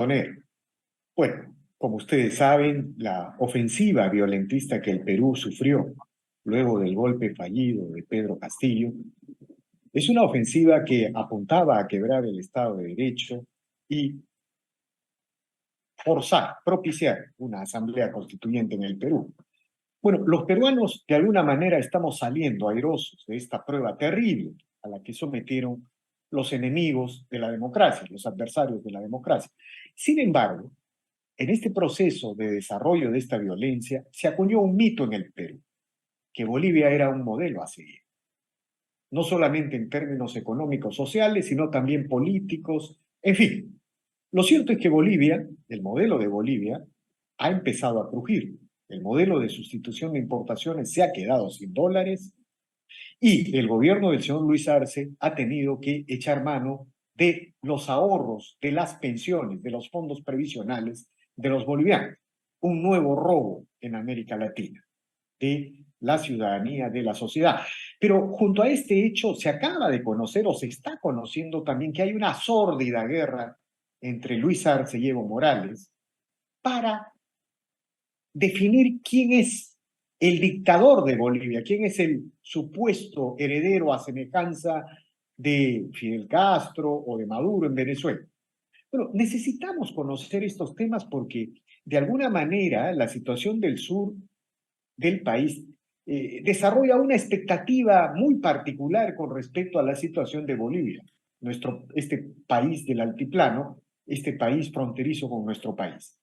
Poner. Bueno, como ustedes saben, la ofensiva violentista que el Perú sufrió luego del golpe fallido de Pedro Castillo es una ofensiva que apuntaba a quebrar el Estado de Derecho y forzar, propiciar una asamblea constituyente en el Perú. Bueno, los peruanos de alguna manera estamos saliendo airosos de esta prueba terrible a la que sometieron los enemigos de la democracia, los adversarios de la democracia. Sin embargo, en este proceso de desarrollo de esta violencia se acuñó un mito en el Perú, que Bolivia era un modelo a seguir, no solamente en términos económicos, sociales, sino también políticos, en fin. Lo cierto es que Bolivia, el modelo de Bolivia, ha empezado a crujir. El modelo de sustitución de importaciones se ha quedado sin dólares y el gobierno del señor Luis Arce ha tenido que echar mano de los ahorros, de las pensiones, de los fondos previsionales de los bolivianos. Un nuevo robo en América Latina de la ciudadanía, de la sociedad. Pero junto a este hecho se acaba de conocer o se está conociendo también que hay una sórdida guerra entre Luis Arce y Evo Morales para definir quién es el dictador de Bolivia, quién es el supuesto heredero a semejanza de Fidel Castro o de Maduro en Venezuela. Bueno, necesitamos conocer estos temas porque de alguna manera la situación del sur del país desarrolla una expectativa muy particular con respecto a la situación de Bolivia, este país del altiplano, este país fronterizo con nuestro país.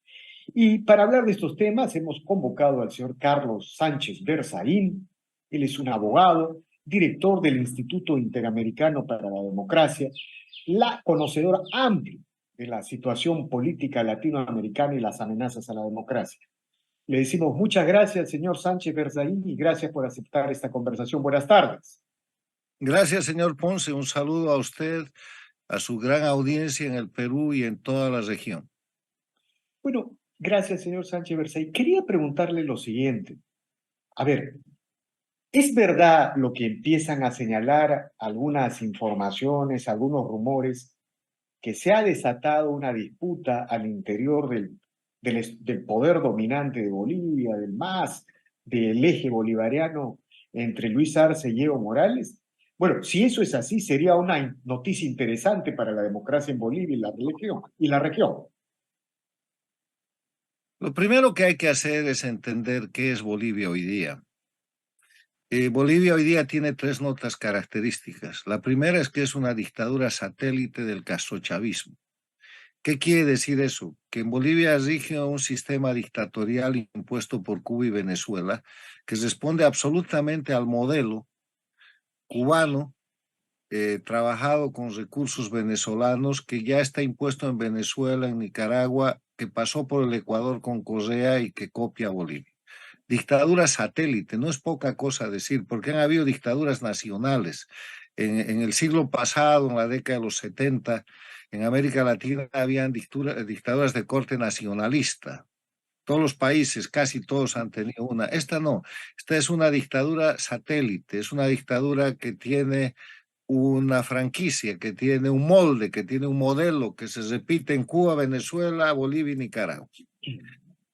Y para hablar de estos temas hemos convocado al señor Carlos Sánchez Berzaín. Él es un abogado, director del Instituto Interamericano para la Democracia, la conocedora amplia de la situación política latinoamericana y las amenazas a la democracia. Le decimos muchas gracias, señor Sánchez Berzaín, y gracias por aceptar esta conversación. Buenas tardes. Gracias, señor Ponce. Un saludo a usted, a su gran audiencia en el Perú y en toda la región. Bueno, gracias, señor Sánchez Berzaín. Quería preguntarle lo siguiente. A ver, ¿es verdad lo que empiezan a señalar algunas informaciones, algunos rumores, que se ha desatado una disputa al interior del poder dominante de Bolivia, del MAS, del eje bolivariano entre Luis Arce y Evo Morales? Bueno, si eso es así, sería una noticia interesante para la democracia en Bolivia y la región. Lo primero que hay que hacer es entender qué es Bolivia hoy día. Bolivia hoy día tiene tres notas características. La primera es que es una dictadura satélite del castrochavismo. ¿Qué quiere decir eso? Que en Bolivia rige un sistema dictatorial impuesto por Cuba y Venezuela que responde absolutamente al modelo cubano trabajado con recursos venezolanos que ya está impuesto en Venezuela, en Nicaragua, que pasó por el Ecuador con Correa y que copia a Bolivia. Dictadura satélite, no es poca cosa decir, porque han habido dictaduras nacionales. En el siglo pasado, en la década de los 70, en América Latina habían dictaduras de corte nacionalista. Todos los países, casi todos han tenido una. Esta no, esta es una dictadura satélite, es una dictadura que tiene una franquicia, que tiene un molde, que tiene un modelo que se repite en Cuba, Venezuela, Bolivia y Nicaragua.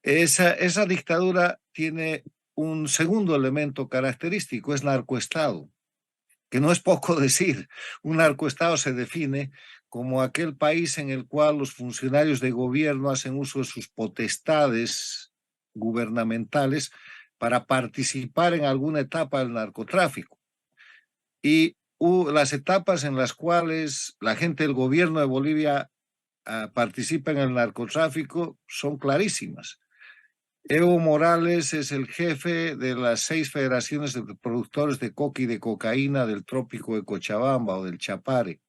Esa dictadura tiene un segundo elemento característico, es narcoestado, que no es poco decir. Un narcoestado se define como aquel país en el cual los funcionarios de gobierno hacen uso de sus potestades gubernamentales para participar en alguna etapa del narcotráfico. Y las etapas en las cuales la gente del gobierno de Bolivia participa en el narcotráfico son clarísimas. Evo Morales es el jefe de las 6 federaciones de productores de coca y de cocaína del trópico de Cochabamba o del Chapare.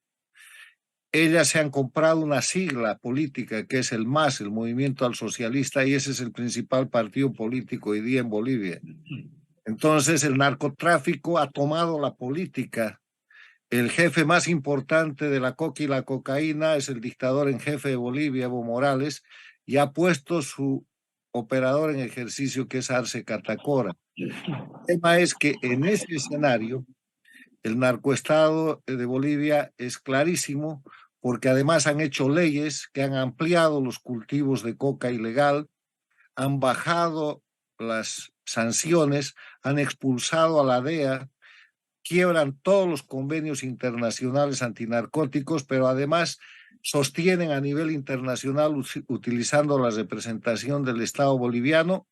Ellas se han comprado una sigla política que es el MAS, el Movimiento al Socialista, y ese es el principal partido político hoy día en Bolivia. Entonces el narcotráfico ha tomado la política. El jefe más importante de la coca y la cocaína es el dictador en jefe de Bolivia, Evo Morales, y ha puesto su operador en ejercicio, que es Arce Catacora. El tema es que en ese escenario, el narcoestado de Bolivia es clarísimo porque además han hecho leyes que han ampliado los cultivos de coca ilegal, han bajado las sanciones, han expulsado a la DEA, quiebran todos los convenios internacionales antinarcóticos, pero además sostienen a nivel internacional, utilizando la representación del Estado boliviano,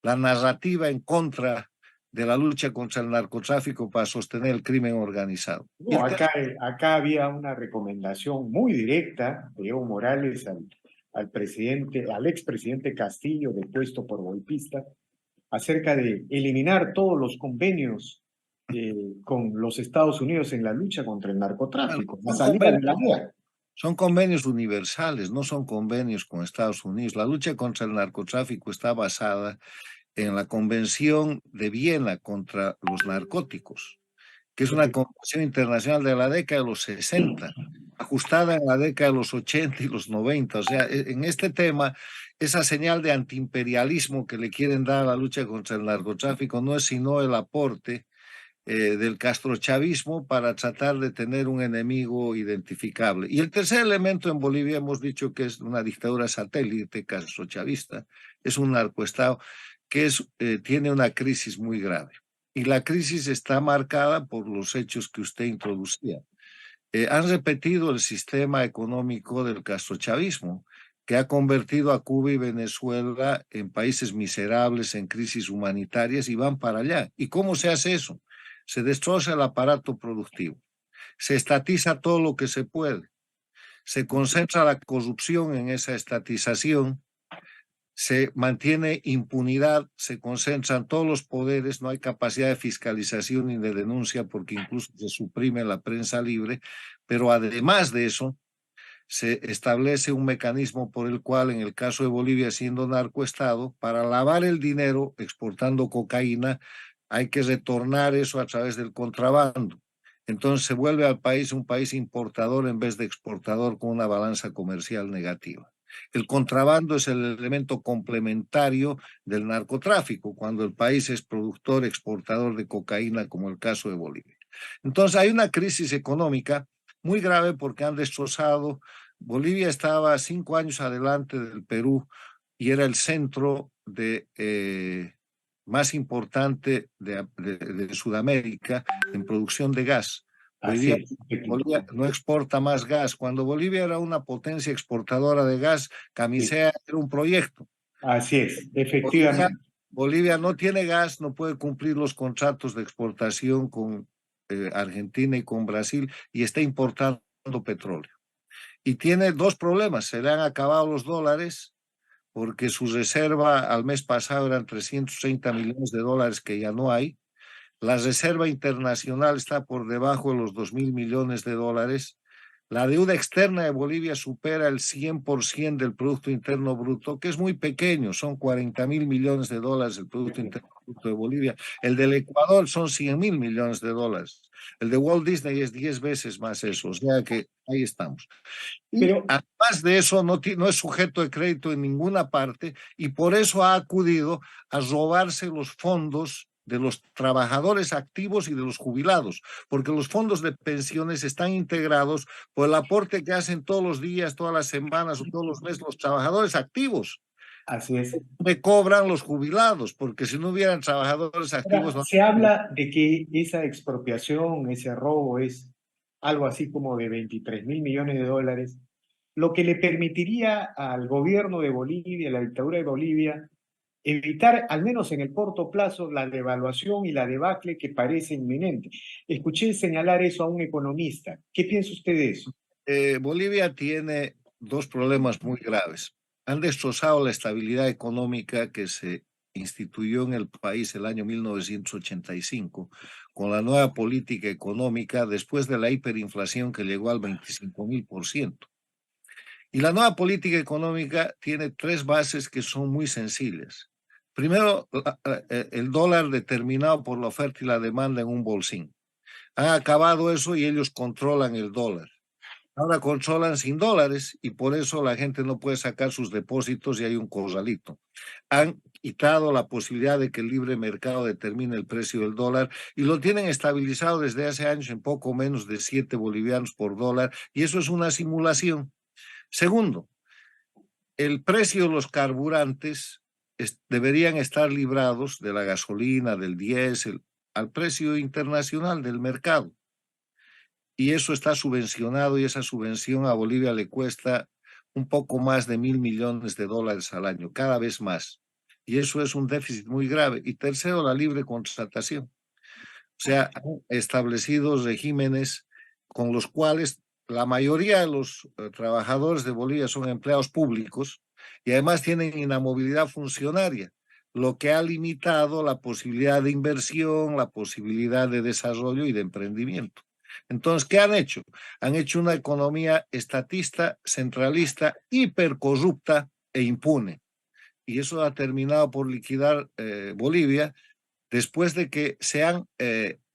la narrativa en contra de la lucha contra el narcotráfico para sostener el crimen organizado. No, acá había una recomendación muy directa de Evo Morales al presidente, al expresidente Castillo, depuesto por golpista, acerca de eliminar todos los convenios con los Estados Unidos en la lucha contra el narcotráfico, la salida de la DEA. Son convenios universales, no son convenios con Estados Unidos. La lucha contra el narcotráfico está basada en la Convención de Viena contra los narcóticos, que es una convención internacional de la década de los 60, ajustada en la década de los 80 y los 90. O sea, en este tema, esa señal de antiimperialismo que le quieren dar a la lucha contra el narcotráfico no es sino el aporte del castrochavismo para tratar de tener un enemigo identificable. Y el tercer elemento en Bolivia hemos dicho que es una dictadura satélite castrochavista, es un narcoestado que tiene una crisis muy grave. Y la crisis está marcada por los hechos que usted introducía. Han repetido el sistema económico del castrochavismo, que ha convertido a Cuba y Venezuela en países miserables, en crisis humanitarias, y van para allá. ¿Y cómo se hace eso? Se destroza el aparato productivo, se estatiza todo lo que se puede, se concentra la corrupción en esa estatización, se mantiene impunidad, se concentran todos los poderes, no hay capacidad de fiscalización ni de denuncia porque incluso se suprime la prensa libre, pero además de eso, se establece un mecanismo por el cual, en el caso de Bolivia, siendo narcoestado, para lavar el dinero exportando cocaína, hay que retornar eso a través del contrabando. Entonces se vuelve al país un país importador en vez de exportador con una balanza comercial negativa. El contrabando es el elemento complementario del narcotráfico, cuando el país es productor, exportador de cocaína, como el caso de Bolivia. Entonces hay una crisis económica muy grave porque han destrozado. Bolivia estaba 5 años adelante del Perú y era el centro más importante de Sudamérica en producción de gas. Hoy día Bolivia no exporta más gas. Cuando Bolivia era una potencia exportadora de gas, Camisea era un proyecto. Así es, efectivamente. Bolivia no tiene gas, no puede cumplir los contratos de exportación con Argentina y con Brasil y está importando petróleo. Y tiene dos problemas: se le han acabado los dólares porque su reserva al mes pasado eran 330 millones de dólares que ya no hay. La reserva internacional está por debajo de los 2.000 millones de dólares. La deuda externa de Bolivia supera el 100% del Producto Interno Bruto, que es muy pequeño, son 40.000 millones de dólares el Producto Interno Bruto de Bolivia. El del Ecuador son 100.000 millones de dólares. El de Walt Disney es 10 veces más eso, o sea que ahí estamos. Pero además de eso, no es sujeto de crédito en ninguna parte y por eso ha acudido a robarse los fondos de los trabajadores activos y de los jubilados, porque los fondos de pensiones están integrados por el aporte que hacen todos los días, todas las semanas o todos los meses los trabajadores activos. Así es. Me cobran los jubilados, porque si no hubieran trabajadores activos... Ahora, se habla de que esa expropiación, ese robo es algo así como de 23.000 millones de dólares, lo que le permitiría al gobierno de Bolivia, a la dictadura de Bolivia, evitar, al menos en el corto plazo, la devaluación y la debacle que parece inminente. Escuché señalar eso a un economista. ¿Qué piensa usted de eso? Bolivia tiene dos problemas muy graves. Han destrozado la estabilidad económica que se instituyó en el país el año 1985 con la nueva política económica después de la hiperinflación que llegó al 25.000%. Y la nueva política económica tiene tres bases que son muy sencillas. Primero, el dólar determinado por la oferta y la demanda en un bolsín. Han acabado eso y ellos controlan el dólar. Ahora controlan sin dólares y por eso la gente no puede sacar sus depósitos y hay un corralito. Han quitado la posibilidad de que el libre mercado determine el precio del dólar y lo tienen estabilizado desde hace años en poco menos de 7 bolivianos por dólar y eso es una simulación. Segundo, el precio de los carburantes deberían estar librados de la gasolina, del diésel, al precio internacional del mercado. Y eso está subvencionado y esa subvención a Bolivia le cuesta un poco más de 1.000 millones de dólares al año, cada vez más. Y eso es un déficit muy grave. Y tercero, la libre contratación. O sea, han establecido regímenes con los cuales la mayoría de los trabajadores de Bolivia son empleados públicos y además tienen inamovilidad funcionaria, lo que ha limitado la posibilidad de inversión, la posibilidad de desarrollo y de emprendimiento. Entonces, ¿qué han hecho? Han hecho una economía estatista, centralista, hipercorrupta e impune. Y eso ha terminado por liquidar Bolivia después de que se han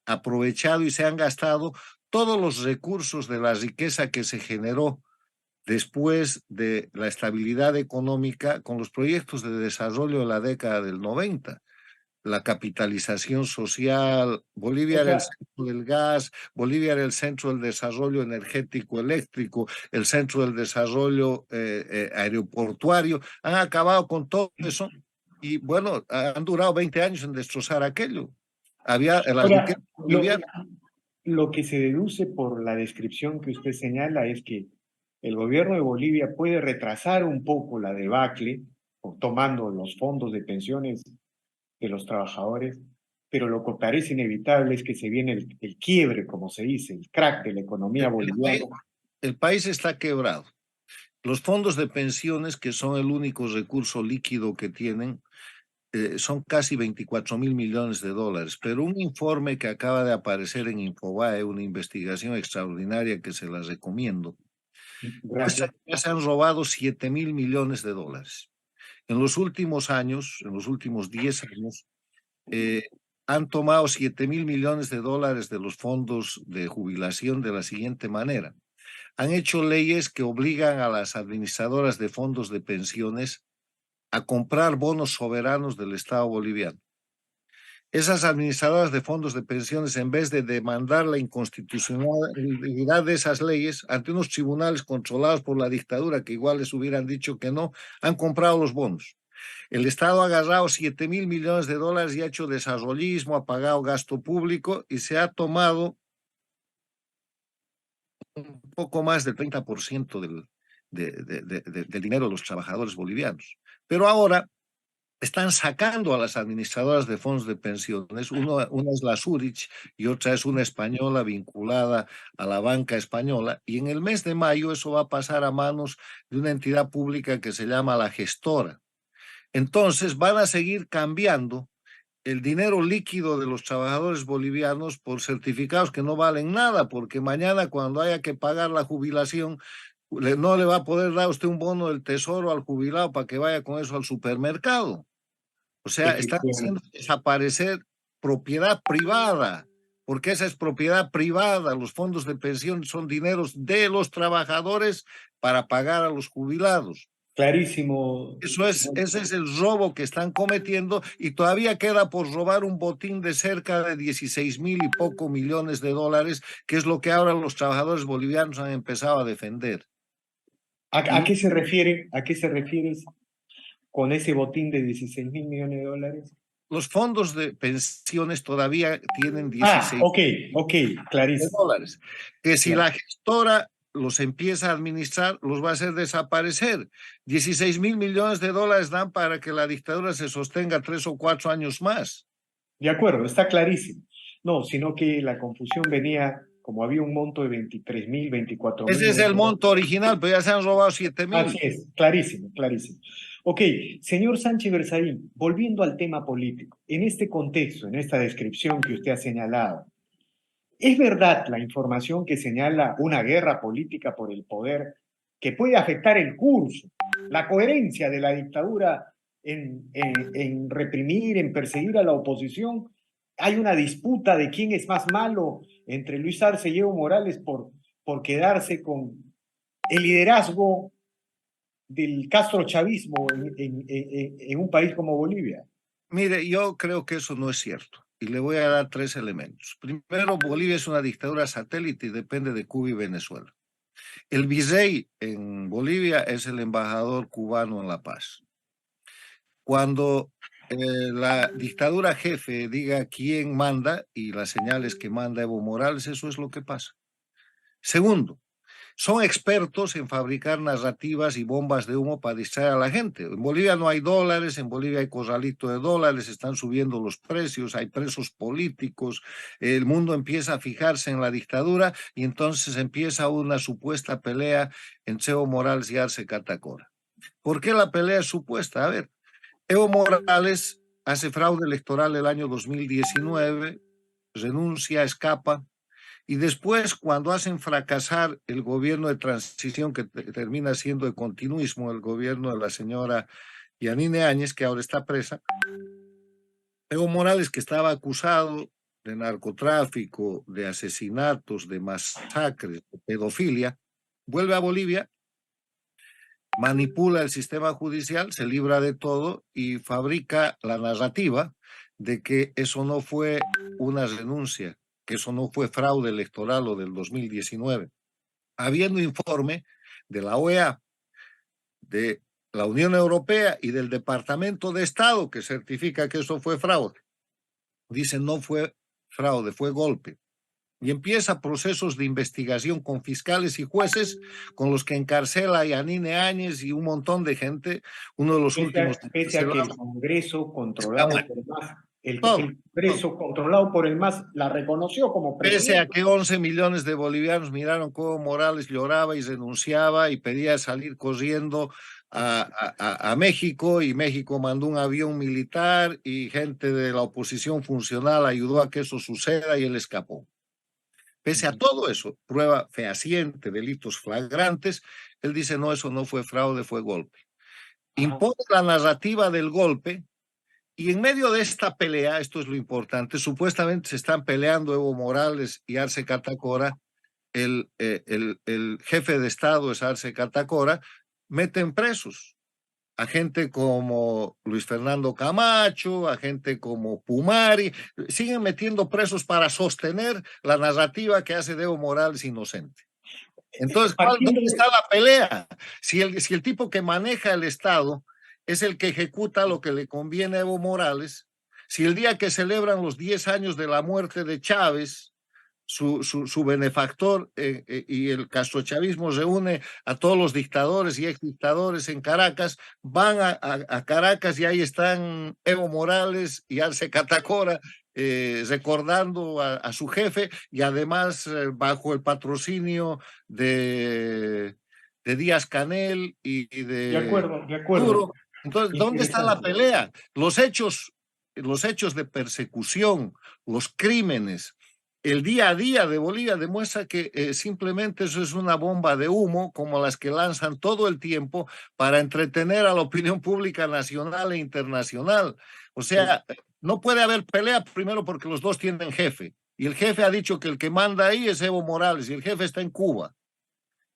aprovechado y se han gastado todos los recursos de la riqueza que se generó después de la estabilidad económica con los proyectos de desarrollo de la década del 90, la capitalización social. O Bolivia era el sea, centro del gas, Bolivia era el centro del desarrollo energético eléctrico, el centro del desarrollo aeroportuario. Han acabado con todo eso y bueno, han durado 20 años en destrozar aquello. Había la ahora, riqueza boliviana. lo que se deduce por la descripción que usted señala es que el gobierno de Bolivia puede retrasar un poco la debacle, tomando los fondos de pensiones de los trabajadores, pero lo que parece inevitable es que se viene el quiebre, como se dice, el crack de la economía El, boliviana. el país está quebrado. Los fondos de pensiones, que son el único recurso líquido que tienen, son casi 24.000 millones de dólares, pero un informe que acaba de aparecer en Infobae, una investigación extraordinaria que se la recomiendo, muestra Gracias. que ya se han robado 7.000 millones de dólares. En los últimos años, en los últimos 10 años, eh, han tomado 7.000 millones de dólares de los fondos de jubilación de la siguiente manera. Han hecho leyes que obligan a las administradoras de fondos de pensiones a comprar bonos soberanos del Estado boliviano. Esas administradoras de fondos de pensiones, en vez de demandar la inconstitucionalidad de esas leyes ante unos tribunales controlados por la dictadura, que igual les hubieran dicho que no, han comprado los bonos. El Estado ha agarrado 7.000 millones de dólares y ha hecho desarrollismo, ha pagado gasto público y se ha tomado un poco más del 30% del dinero de los trabajadores bolivianos. Pero ahora están sacando a las administradoras de fondos de pensiones. Una es la Zurich y otra es una española vinculada a la banca española. Y en el mes de mayo eso va a pasar a manos de una entidad pública que se llama la Gestora. Entonces van a seguir cambiando el dinero líquido de los trabajadores bolivianos por certificados que no valen nada, porque mañana cuando haya que pagar la jubilación, no le va a poder dar usted un bono del tesoro al jubilado para que vaya con eso al supermercado. O sea, están haciendo Efectivamente. desaparecer propiedad privada, porque esa es propiedad privada. Los fondos de pensión son dineros de los trabajadores para pagar a los jubilados. Clarísimo, Ese es el robo que están cometiendo y todavía queda por robar un botín de cerca de 16.000 y poco millones de dólares, que es lo que ahora los trabajadores bolivianos han empezado a defender. ¿A Y qué se refiere? ¿A qué se refiere con ese botín de 16.000 millones de dólares? los fondos de pensiones todavía tienen Ah, 16 ok, ok, de clarísimo. dólares, que si Claro. la gestora los empieza a administrar, los va a hacer desaparecer. 16.000 millones de dólares dan para que la dictadura se sostenga 3 o 4 años más. De acuerdo, está clarísimo. No, sino que la confusión venía, como había un monto de 23.000, 24.000 Ese es millones el de dólares. monto original, pero ya se han robado 7 Así mil. es, clarísimo, clarísimo. Ok, señor Sánchez Berzaín, volviendo al tema político, en este contexto, en esta descripción que usted ha señalado, ¿es verdad la información que señala una guerra política por el poder que puede afectar el curso, la coherencia de la dictadura en reprimir, en perseguir a la oposición? Hay una disputa de quién es más malo entre Luis Arce y Evo Morales por quedarse el liderazgo del castrochavismo en un país como Bolivia? Mire, yo creo que eso no es cierto. Y le voy a dar tres elementos. Primero, Bolivia es una dictadura satélite y depende de Cuba y Venezuela. El virrey en Bolivia es el embajador cubano en La Paz. Cuando la dictadura jefe diga quién manda y las señales que manda Evo Morales, eso es lo que pasa. Segundo, son expertos en fabricar narrativas y bombas de humo para distraer a la gente. En Bolivia no hay dólares, en Bolivia hay corralito de dólares, están subiendo los precios, hay presos políticos, el mundo empieza a fijarse en la dictadura y entonces empieza una supuesta pelea entre Evo Morales y Arce Catacora. ¿Por qué la pelea es supuesta? A ver, Evo Morales hace fraude electoral el año 2019, renuncia, escapa, y después, cuando hacen fracasar el gobierno de transición que termina siendo de continuismo, el gobierno de la señora Yanine Áñez, que ahora está presa, Evo Morales, que estaba acusado de narcotráfico, de asesinatos, de masacres, de pedofilia, vuelve a Bolivia, manipula el sistema judicial, se libra de todo y fabrica la narrativa de que eso no fue una renuncia, que eso no fue fraude electoral o del 2019, habiendo informe de la OEA, de la Unión Europea y del Departamento de Estado que certifica que eso fue fraude. Dicen no fue fraude, fue golpe. Y empieza procesos de investigación con fiscales y jueces con los que encarcela a Yanine Áñez y un montón de gente. Uno de los últimos Pese a que el Congreso está controlado mal. por el MAS, Todo, el todo. Congreso controlado por el MAS la reconoció como Pese a presidente. que 11 millones de bolivianos miraron cómo Morales lloraba y renunciaba y pedía salir corriendo a México, y México mandó un avión militar y gente de la oposición funcional ayudó a que eso suceda y él escapó. Pese a todo eso, prueba fehaciente, delitos flagrantes, él dice, no, eso no fue fraude, fue golpe. Ajá. Impone la narrativa del golpe y en medio de esta pelea, esto es lo importante, supuestamente se están peleando Evo Morales y Arce Catacora, el jefe de Estado es Arce Catacora, meten presos a gente como Luis Fernando Camacho, a gente como Pumari, siguen metiendo presos para sostener la narrativa que hace de Evo Morales inocente. Entonces, Partiendo ¿dónde está la pelea? Si el tipo que maneja el Estado es el que ejecuta lo que le conviene a Evo Morales, si el día que celebran los 10 años de la muerte de Chávez, su benefactor y el castrochavismo reúne a todos los dictadores y exdictadores en Caracas, van a Caracas y ahí están Evo Morales y Arce Catacora recordando a su jefe y además bajo el patrocinio de Díaz Canel y de de acuerdo, de acuerdo. Duro. Entonces, ¿dónde está la Interesante. pelea? Los hechos de persecución, los crímenes, el día a día de Bolivia demuestra que simplemente eso es una bomba de humo como las que lanzan todo el tiempo para entretener a la opinión pública nacional e internacional. O sea, no puede haber pelea primero porque los dos tienen jefe. Y el jefe ha dicho que el que manda ahí es Evo Morales y el jefe está en Cuba.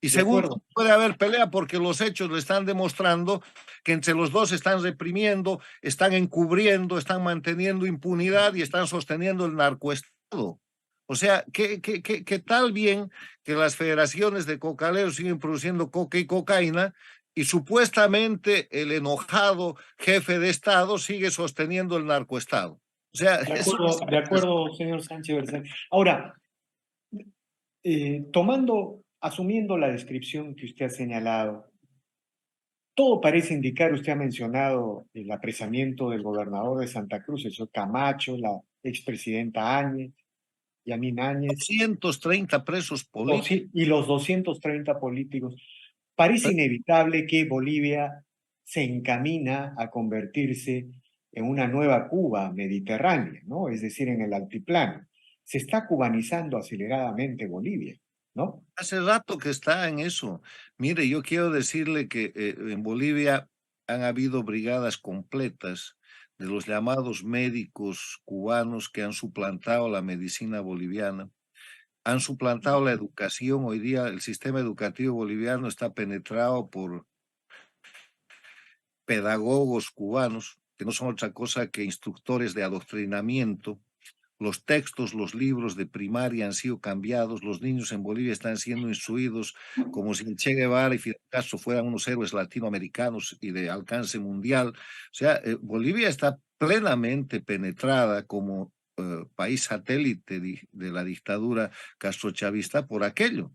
Y De segundo, acuerdo. no puede haber pelea porque los hechos le están demostrando que entre los dos están reprimiendo, están encubriendo, están manteniendo impunidad y están sosteniendo el narcoestado. O sea, ¿qué tal bien que las federaciones de cocaleros siguen produciendo coca y cocaína y supuestamente el enojado jefe de Estado sigue sosteniendo el narcoestado? O sea, eso De acuerdo, señor Sánchez Bersani. Ahora, asumiendo la descripción que usted ha señalado, todo parece indicar, usted ha mencionado el apresamiento del gobernador de Santa Cruz, el señor Camacho, la expresidenta Áñez, Yamin Áñez, 230 presos políticos. y los 230 políticos. Parece inevitable que Bolivia se encamina a convertirse en una nueva Cuba mediterránea, ¿no? Es decir, en el altiplano. Se está cubanizando aceleradamente Bolivia, ¿no? Hace rato que está en eso. Mire, yo quiero decirle que en Bolivia han habido brigadas completas de los llamados médicos cubanos que han suplantado la medicina boliviana. han suplantado la educación. Hoy día el sistema educativo boliviano está penetrado por pedagogos cubanos, que no son otra cosa que instructores de adoctrinamiento. Los textos, los libros de primaria han sido cambiados, los niños en Bolivia están siendo instruidos como si el Che Guevara y Fidel Castro fueran unos héroes latinoamericanos y de alcance mundial. O sea, Bolivia está plenamente penetrada como país satélite de la dictadura castrochavista por aquello.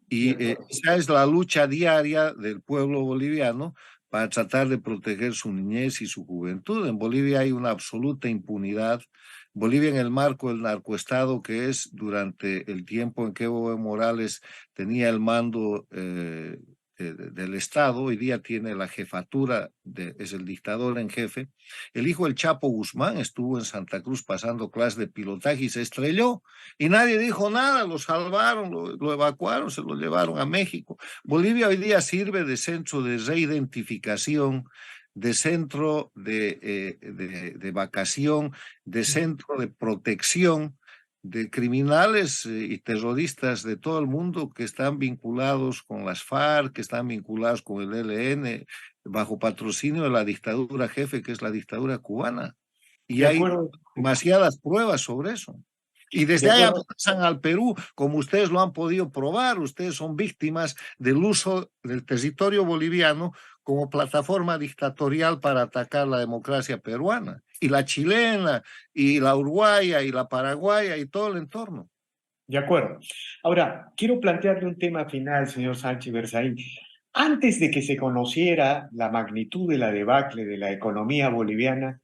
Y esa es la lucha diaria del pueblo boliviano para tratar de proteger su niñez y su juventud. En Bolivia hay una absoluta impunidad. Bolivia, en el marco del narcoestado que es, durante el tiempo en que Evo Morales tenía el mando del Estado, hoy día tiene la jefatura, es el dictador en jefe. El hijo del Chapo Guzmán estuvo en Santa Cruz pasando clases de pilotaje y se estrelló y nadie dijo nada, lo salvaron, lo evacuaron, se lo llevaron a México. Bolivia hoy día sirve de centro de reidentificación, de centro de vacación, de centro de protección de criminales y terroristas de todo el mundo que están vinculados con las FARC, que están vinculados con el ELN, bajo patrocinio de la dictadura jefe, que es la dictadura cubana. Y De hay acuerdo, demasiadas pruebas sobre eso. Y de desde ahí acuerdo. amenazan al Perú, como ustedes lo han podido probar. Ustedes son víctimas del uso del territorio boliviano como plataforma dictatorial para atacar la democracia peruana, y la chilena, y la uruguaya, y la paraguaya, y todo el entorno. De acuerdo. Ahora, quiero plantearle un tema final, señor Sánchez Berzaín. Antes de que se conociera la magnitud de la debacle de la economía boliviana,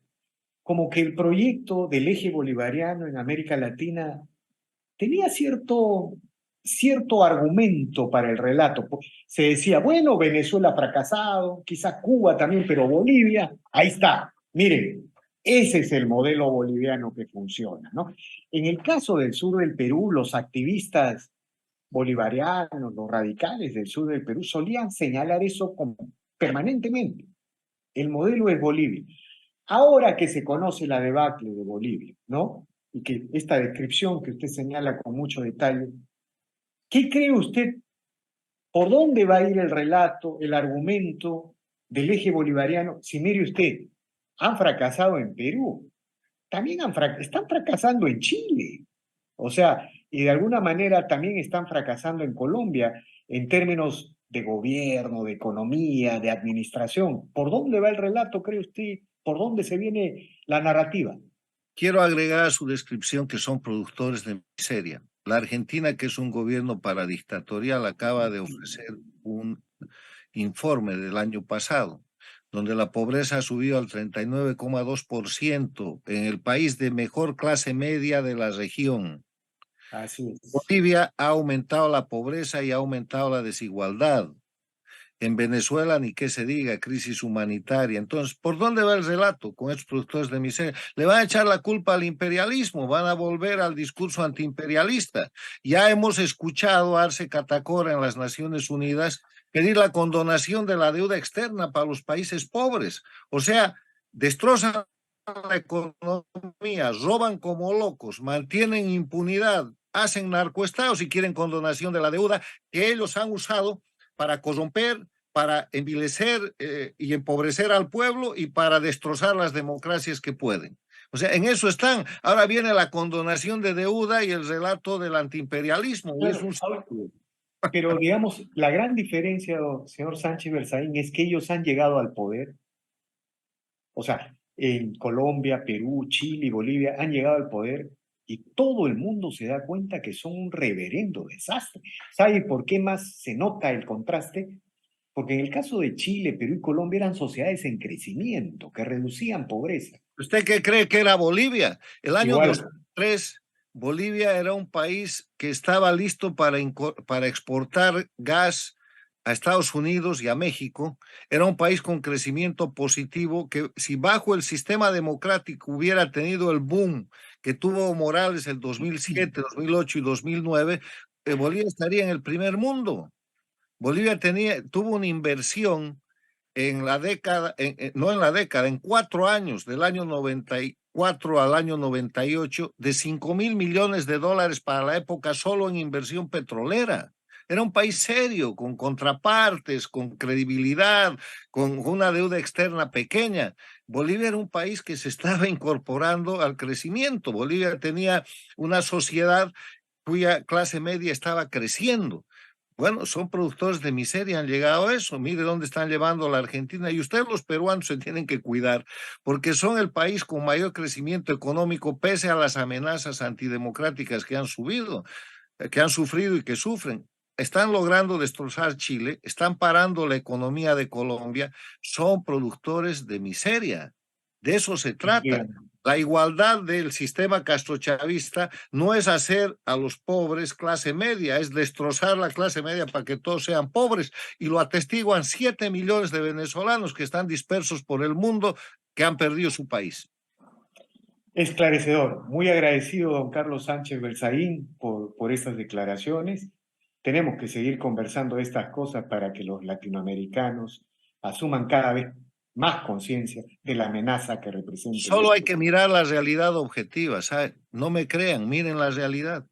como que el proyecto del eje bolivariano en América Latina tenía cierto argumento para el relato. Se decía, bueno, Venezuela ha fracasado, quizás Cuba también, pero Bolivia, ahí está. Miren, ese es el modelo boliviano que funciona, ¿no? En el caso del sur del Perú, los activistas bolivarianos, los radicales del sur del Perú solían señalar eso como permanentemente. El modelo es Bolivia. Ahora que se conoce la debacle de Bolivia, ¿no? Y que esta descripción que usted señala con mucho detalle, ¿qué cree usted? ¿Por dónde va a ir el relato, el argumento del eje bolivariano? Si mire usted, han fracasado en Perú, también están fracasando en Chile. O sea, y de alguna manera también están fracasando en Colombia en términos de gobierno, de economía, de administración. ¿Por dónde va el relato, cree usted? ¿Por dónde se viene la narrativa? Quiero agregar a su descripción que son productores de miseria. La Argentina, que es un gobierno paradictatorial, acaba de ofrecer un informe del año pasado, donde la pobreza ha subido al 39,2% en el país de mejor clase media de la región. Así es. Bolivia ha aumentado la pobreza y ha aumentado la desigualdad. En Venezuela, ni qué se diga, crisis humanitaria. Entonces, ¿por dónde va el relato con estos productores de miseria? Le van a echar la culpa al imperialismo, van a volver al discurso antiimperialista. Ya hemos escuchado a Arce Catacora en las Naciones Unidas pedir la condonación de la deuda externa para los países pobres. O sea, destrozan la economía, roban como locos, mantienen impunidad, hacen narcoestados y quieren condonación de la deuda que ellos han usado para corromper, para envilecer y empobrecer al pueblo y para destrozar las democracias que pueden. O sea, en eso están. Ahora viene la condonación de deuda y el relato del antiimperialismo. Es un... Pero digamos, la gran diferencia, señor Sánchez Berzaín, es que ellos han llegado al poder. O sea, en Colombia, Perú, Chile y Bolivia han llegado al poder y todo el mundo se da cuenta que son un reverendo desastre. ¿Sabe por qué más se nota el contraste? Porque en el caso de Chile, Perú y Colombia eran sociedades en crecimiento, que reducían pobreza. ¿Usted qué cree que era Bolivia? El año Igual, 2003, Bolivia era un país que estaba listo para exportar gas a Estados Unidos y a México. Era un país con crecimiento positivo que, si bajo el sistema democrático hubiera tenido el boom que tuvo Morales el 2007, 2008 y 2009, Bolivia estaría en el primer mundo. Bolivia tuvo una inversión en la década, no en la década, en 4 años, del año 4 al año 98 de 5.000 millones de dólares para la época solo en inversión petrolera. Era un país serio, con contrapartes, con credibilidad, con una deuda externa pequeña. Bolivia era un país que se estaba incorporando al crecimiento. Bolivia tenía una sociedad cuya clase media estaba creciendo. Bueno, son productores de miseria, han llegado a eso. Mire dónde están llevando la Argentina. Y ustedes, los peruanos, se tienen que cuidar, porque son el país con mayor crecimiento económico, pese a las amenazas antidemocráticas que han subido, que han sufrido y que sufren. Están logrando destrozar Chile, están parando la economía de Colombia, son productores de miseria. De eso se trata. Entiendo. La igualdad del sistema castrochavista no es hacer a los pobres clase media, es destrozar la clase media para que todos sean pobres. Y lo atestiguan 7 millones de venezolanos que están dispersos por el mundo, que han perdido su país. Esclarecedor. Muy agradecido, don Carlos Sánchez Berzaín, por estas declaraciones. Tenemos que seguir conversando de estas cosas para que los latinoamericanos asuman cada vez más conciencia de la amenaza que representa el Solo hay despojo. que mirar la realidad objetiva, ¿sabe? No me crean, miren la realidad.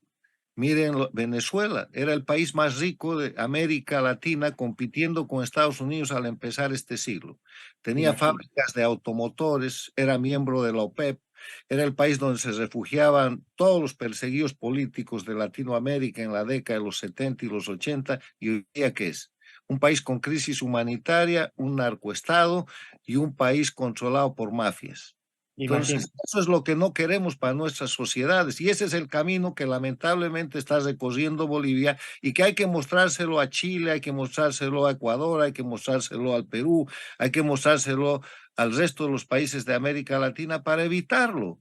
Miren, Venezuela era el país más rico de América Latina, compitiendo con Estados Unidos al empezar este siglo. Tenía Imagínate. fábricas de automotores, era miembro de la OPEP, era el país donde se refugiaban todos los perseguidos políticos de Latinoamérica en la década de los 70 y los 80, y hoy día, ¿qué es? Un país con crisis humanitaria, un narcoestado y un país controlado por mafias. Entonces, Imagínate. eso es lo que no queremos para nuestras sociedades y ese es el camino que lamentablemente está recorriendo Bolivia y que hay que mostrárselo a Chile, hay que mostrárselo a Ecuador, hay que mostrárselo al Perú, hay que mostrárselo al resto de los países de América Latina para evitarlo.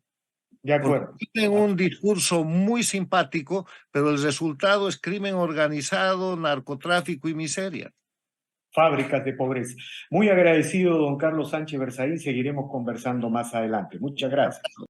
De Porque acuerdo. tienen un discurso muy simpático, pero el resultado es crimen organizado, narcotráfico y miseria. Fábricas de pobreza. Muy agradecido, don Carlos Sánchez Berzaín. Seguiremos conversando más adelante. Muchas gracias.